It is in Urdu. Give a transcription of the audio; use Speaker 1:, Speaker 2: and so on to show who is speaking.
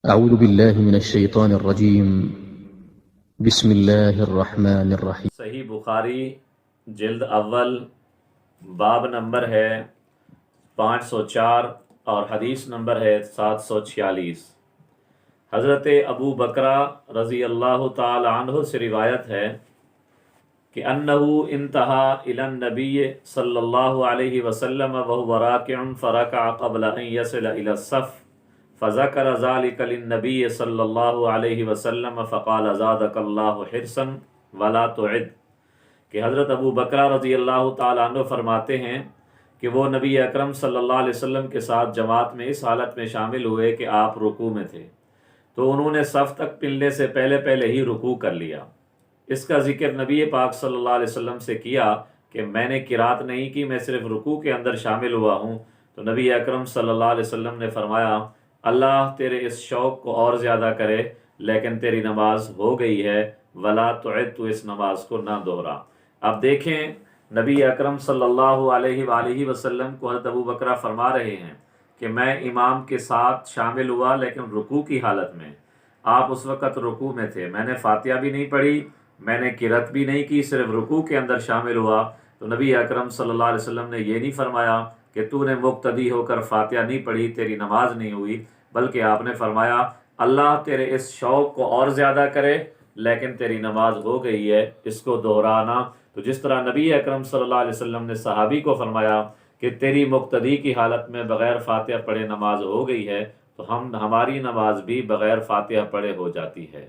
Speaker 1: أعوذ بالله من الشيطان الرجيم بسم الله الرحمن الرحيم
Speaker 2: صحیح بخاری جلد اول باب نمبر ہے 504 اور حدیث نمبر ہے 746۔ حضرت ابو بکرہ رضی اللہ تعالی عنہ سے روایت ہے کہ انہو انتہا الی النبی صلی اللہ علیہ وسلم وهو راکع فرکع قبل ان یصل الی الصف فذکر ذلك للنبی صلی اللہ علیہ وسلم فقال زادک اللہ حرصا ولا تعد، کہ حضرت ابو بکرہ رضی اللہ تعالیٰ عنہ فرماتے ہیں کہ وہ نبی اکرم صلی اللہ علیہ وسلم کے ساتھ جماعت میں اس حالت میں شامل ہوئے کہ آپ رکوع میں تھے، تو انہوں نے صف تک ملنے سے پہلے ہی رکوع کر لیا۔ اس کا ذکر نبی پاک صلی اللہ علیہ وسلم سے کیا کہ میں نے قرات نہیں کی، میں صرف رکوع کے اندر شامل ہوا ہوں، تو نبی اکرم صلی اللہ علیہ وسلم نے فرمایا اللہ تیرے اس شوق کو اور زیادہ کرے، لیکن تیری نماز ہو گئی ہے، ولا تعد، تو اس نماز کو نہ دوہرا۔ اب دیکھیں نبی اکرم صلی اللہ علیہ وآلہ وسلم کو حضرت ابو بکرہ فرما رہے ہیں کہ میں امام کے ساتھ شامل ہوا لیکن رکوع کی حالت میں، آپ اس وقت رکوع میں تھے، میں نے فاتحہ بھی نہیں پڑھی، میں نے قرات بھی نہیں کی، صرف رکوع کے اندر شامل ہوا، تو نبی اکرم صلی اللہ علیہ وسلم نے یہ نہیں فرمایا کہ تو نے مقتدی ہو کر فاتحہ نہیں پڑھی، تیری نماز نہیں ہوئی، بلکہ آپ نے فرمایا اللہ تیرے اس شوق کو اور زیادہ کرے، لیکن تیری نماز ہو گئی ہے، اس کو دہرانا۔ تو جس طرح نبی اکرم صلی اللہ علیہ وسلم نے صحابی کو فرمایا کہ تیری مقتدی کی حالت میں بغیر فاتحہ پڑھے نماز ہو گئی ہے، تو ہماری نماز بھی بغیر فاتحہ پڑھے ہو جاتی ہے۔